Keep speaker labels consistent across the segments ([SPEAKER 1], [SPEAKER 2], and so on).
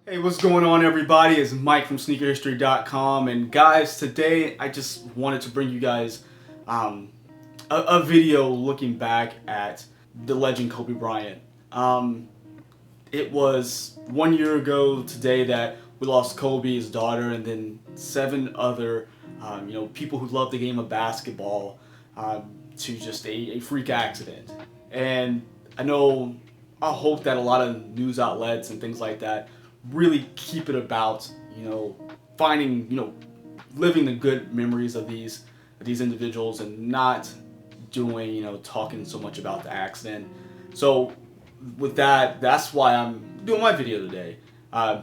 [SPEAKER 1] Hey, what's going on, everybody? It's Mike from sneakerhistory.com, and guys, today I just wanted to bring you guys a video looking back at the legend Kobe Bryant. It was 1 year ago today that we lost Kobe, his daughter, and then 7 other people who love the game of basketball to just a freak accident. And I hope that a lot of news outlets and things like that really keep it about finding living the good memories of these individuals and not doing talking so much about the accident. So with that's why I'm doing my video today.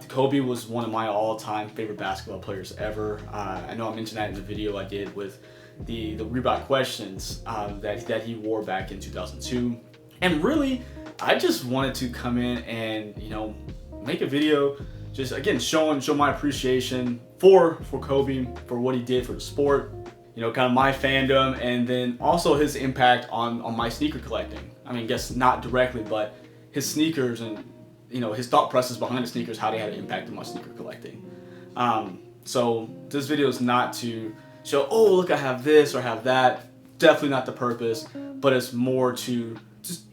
[SPEAKER 1] Kobe was one of my all-time favorite basketball players ever. I know I mentioned that in the video I did with the Reebok questions that he wore back in 2002. And really, I just wanted to come in and make a video just again show my appreciation for Kobe, for what he did for the sport, kind of my fandom, and then also his impact on my sneaker collecting. I mean, I guess not directly, but his sneakers and his thought process behind the sneakers, how they had an impact on my sneaker collecting. So this video is not to show, oh look, I have this or have that. Definitely not the purpose, but it's more to just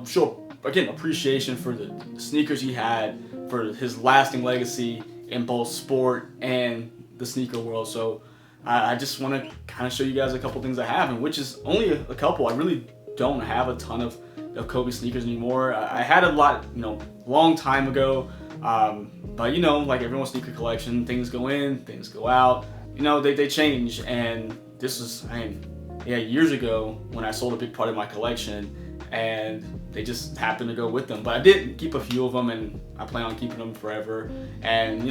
[SPEAKER 1] show again appreciation for the sneakers he had, for his lasting legacy in both sport and the sneaker world. So I just want to kind of show you guys a couple things I have, and which is only a couple. I really don't have a ton of Kobe sneakers anymore. I had a lot long time ago, but like everyone's sneaker collection, things go in, things go out, they change. And this was years ago when I sold a big part of my collection, and they just happened to go with them. But I did keep a few of them, and I plan on keeping them forever. And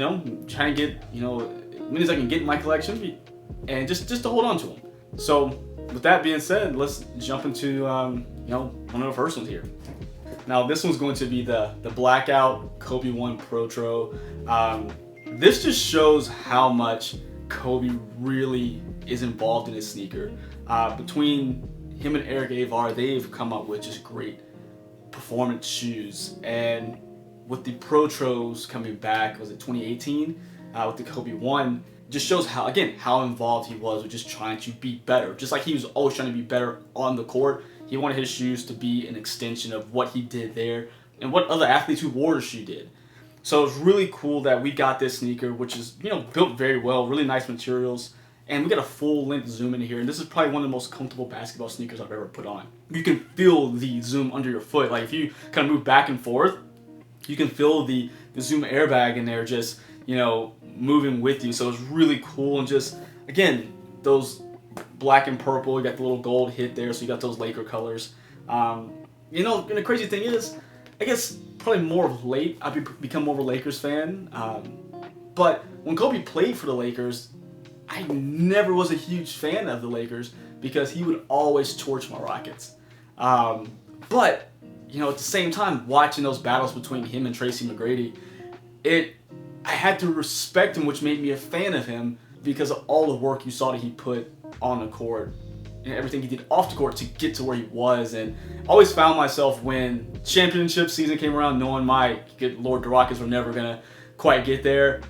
[SPEAKER 1] trying to get as many as I can get in my collection, and just to hold on to them. So with that being said, let's jump into one of the first ones here. Now this one's going to be the Blackout Kobe 1 Pro Tro. This just shows how much Kobe really is involved in his sneaker. Between him and Eric Avar, they've come up with just great performance shoes. And with the Pro Tros coming back, was it 2018, with the Kobe 1, just shows how involved he was with just trying to be better. Just like he was always trying to be better on the court, he wanted his shoes to be an extension of what he did there and what other athletes who wore the shoe did. So it's really cool that we got this sneaker, which is built very well, really nice materials. And we got a full-length zoom in here, and this is probably one of the most comfortable basketball sneakers I've ever put on. You can feel the zoom under your foot. Like if you kind of move back and forth, you can feel the zoom airbag in there just, moving with you. So it's really cool. And just, again, those black and purple, you got the little gold hit there, so you got those Laker colors. And the crazy thing is, I guess probably more of late, I've become more of a Lakers fan. But when Kobe played for the Lakers, I never was a huge fan of the Lakers because he would always torch my Rockets. But, at the same time, watching those battles between him and Tracy McGrady, I had to respect him, which made me a fan of him because of all the work you saw that he put on the court and everything he did off the court to get to where he was. And I always found myself when championship season came around, knowing the Rockets were never going to quite get there,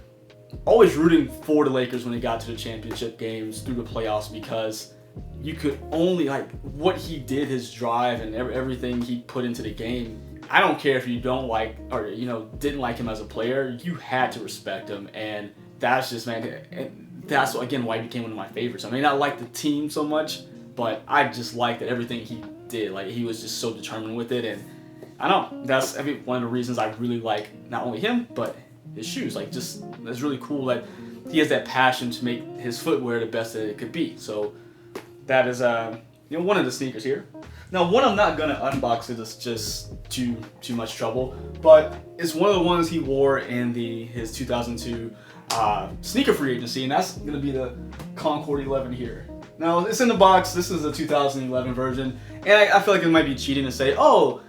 [SPEAKER 1] always rooting for the Lakers when they got to the championship games through the playoffs, because you could only what he did, his drive and everything he put into the game. I don't care if you don't like or didn't like him as a player, you had to respect him. And that's just, man, that's again why he became one of my favorites. I may not like the team so much, but I just liked that everything he did. He was just so determined with it. And I don't know, that's one of the reasons I really like not only him but his shoes. It's really cool that he has that passion to make his footwear the best that it could be. So that is one of the sneakers here. Now, one I'm not gonna unbox it, it's just too much trouble, but it's one of the ones he wore in his 2002 sneaker free agency, and that's gonna be the Concord 11 here. Now it's in the box. This is the 2011 version, and I feel like it might be cheating to say, oh,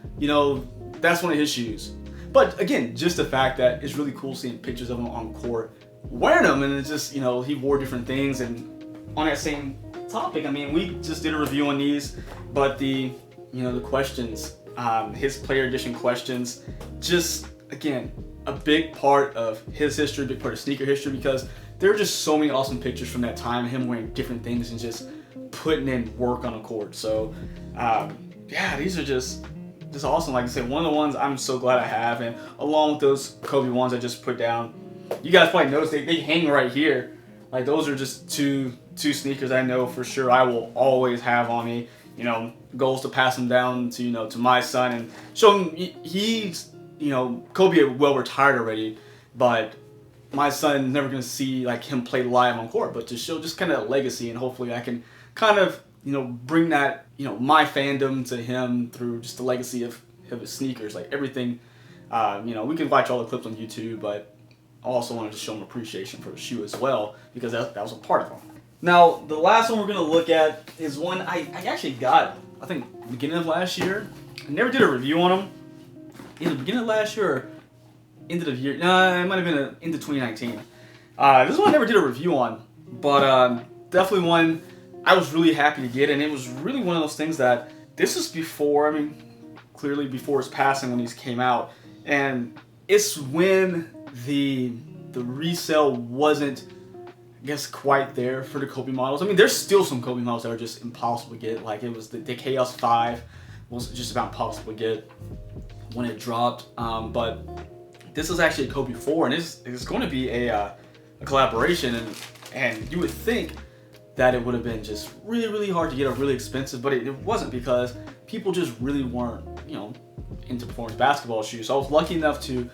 [SPEAKER 1] that's one of his shoes. But again, just the fact that it's really cool seeing pictures of him on court wearing them, and it's just, he wore different things. And on that same topic, we just did a review on these, but the questions, his player edition questions, just again, a big part of his history, a big part of sneaker history, because there are just so many awesome pictures from that time, him wearing different things and just putting in work on a court. So yeah, these are just awesome. Like I said, one of the ones I'm so glad I have, and along with those Kobe ones I just put down, you guys probably noticed they hang right here. Like those are just two sneakers I know for sure I will always have on me. You know, goals to pass them down to, you know, to my son and show him he's, you know, Kobe well retired already, but my son's never gonna see like him play live on court, but to show just kind of a legacy, and hopefully I can kind of, you know, bring that, you know, my fandom to him through just the legacy of his sneakers, like everything. You know, we can watch all the clips on YouTube, but I also wanted to show him appreciation for the shoe as well, because that was a part of him. Now, the last one we're going to look at is one I actually got, I think, beginning of last year. I never did a review on them. Either beginning of last year or end of the year. No, it might have been into 2019. This one I never did a review on, but definitely one I was really happy to get, and it was really one of those things that this was before, I mean, clearly before his passing when these came out, and it's when the resale wasn't, I guess, quite there for the Kobe models. I mean, there's still some Kobe models that are just impossible to get. Like it was the Chaos 5 was just about impossible to get when it dropped. But this is actually a Kobe 4, and it's going to be a collaboration, and you would think that it would have been just really, really hard to get, or really expensive, but it wasn't, because people just really weren't, you know, into performance basketball shoes. So I was lucky enough to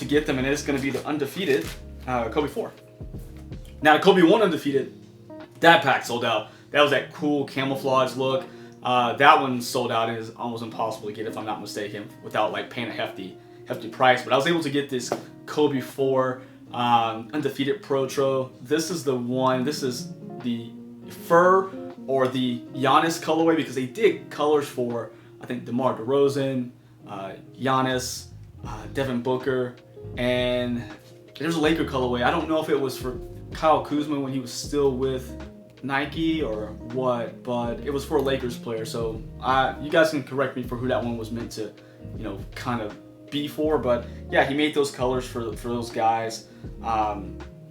[SPEAKER 1] get them, and it's going to be the Undefeated Kobe 4. Now, the Kobe 1 Undefeated, that pack sold out. That was that cool camouflage look. That one sold out and is almost impossible to get, if I'm not mistaken, without like paying a hefty price. But I was able to get this Kobe 4 Undefeated Pro Tro. This is the one. This is the fur or the Giannis colorway, because they did colors for, I think, DeMar DeRozan, Giannis, Devin Booker, and there's a Laker colorway. I don't know if it was for Kyle Kuzma when he was still with Nike or what, but it was for a Lakers player. So you guys can correct me for who that one was meant to, you know, kind of be for. But yeah, he made those colors for those guys,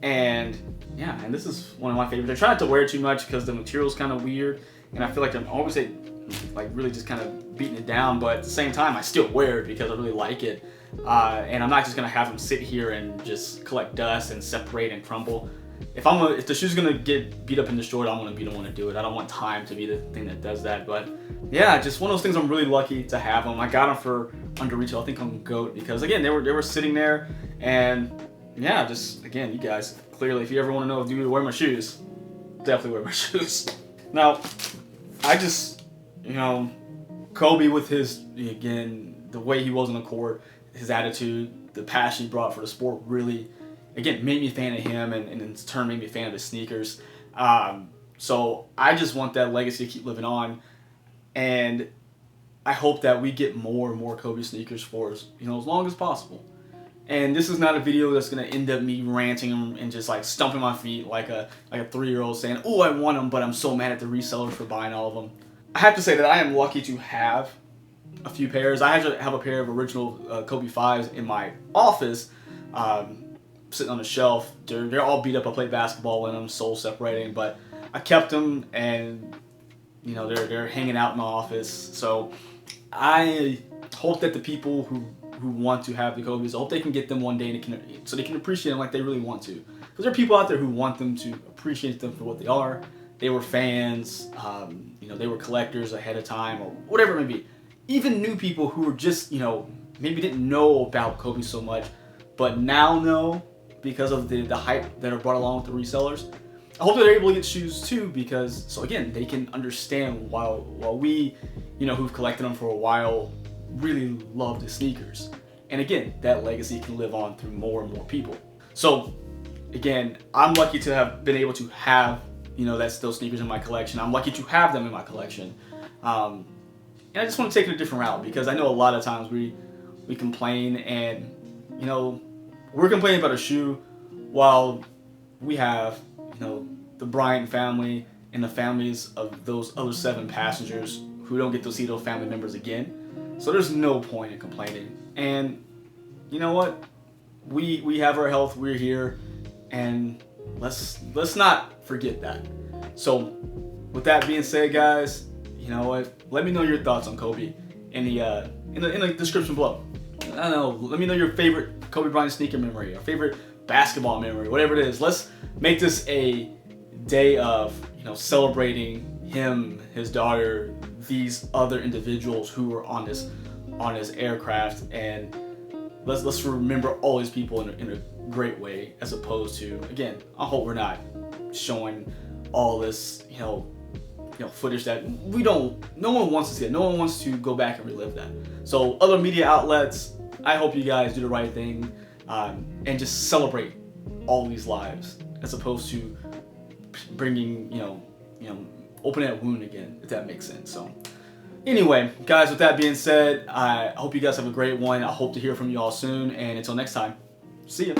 [SPEAKER 1] and yeah, and this is one of my favorites. I try not to wear it too much because the material's kind of weird, and I feel like I'm always like really just kind of beating it down. But at the same time, I still wear it because I really like it, and I'm not just gonna have them sit here and just collect dust and separate and crumble. If the shoe's gonna get beat up and destroyed, I'm gonna be the one to do it. I don't want time to be the thing that does that. But yeah, just one of those things. I'm really lucky to have them. I got them for under retail, I think, on GOAT, because again, they were sitting there, and yeah, just again, you guys, clearly, if you ever want to know if you wear my shoes, definitely wear my shoes. Now, I just, you know, Kobe with his, again, the way he was on the court, his attitude, the passion he brought for the sport, really, again, made me a fan of him, and in turn made me a fan of his sneakers. So I just want that legacy to keep living on, and I hope that we get more and more Kobe sneakers for us, you know, as long as possible. And this is not a video that's gonna end up me ranting and just like stumping my feet like a 3-year-old saying, "Oh, I want them, but I'm so mad at the resellers for buying all of them." I have to say that I am lucky to have a few pairs. I actually have a pair of original Kobe 5s in my office, sitting on the shelf. They're all beat up. I played basketball in them, soul separating, but I kept them, and you know they're hanging out in my office. So I hope that the people who want to have the Kobe's, I hope they can get them one day, and so they can appreciate them like they really want to. Because there are people out there who want them to appreciate them for what they are. They were fans, you know, they were collectors ahead of time, or whatever it may be. Even new people who were just, you know, maybe didn't know about Kobe so much, but now know because of the hype that are brought along with the resellers. I hope that they're able to get shoes too, because, so again, they can understand while we, you know, who've collected them for a while, really love the sneakers. And again, that legacy can live on through more and more people. So again, I'm lucky to have been able to have, you know, those sneakers in my collection. I'm lucky to have them in my collection. And I just want to take it a different route, because I know a lot of times we complain, and you know, we're complaining about a shoe while we have, you know, the Bryant family and the families of those other 7 passengers who don't get to see those family members again. So there's no point in complaining. And you know what? we have our health, we're here, and let's not forget that. So with that being said, guys, you know what? Let me know your thoughts on Kobe in the description below. I don't know. Let me know your favorite Kobe Bryant sneaker memory, your favorite basketball memory, whatever it is. Let's make this a day of, you know, celebrating him, his daughter, these other individuals who were on this aircraft, and let's remember all these people in a great way, as opposed to, again, I hope we're not showing all this, you know, footage that no one wants to see it. No one wants to go back and relive that. So other media outlets, I hope you guys do the right thing, and just celebrate all these lives, as opposed to bringing, opening that wound again, if that makes sense. So anyway, guys, with that being said, I hope you guys have a great one. I hope to hear from you all soon, and until next time, see ya.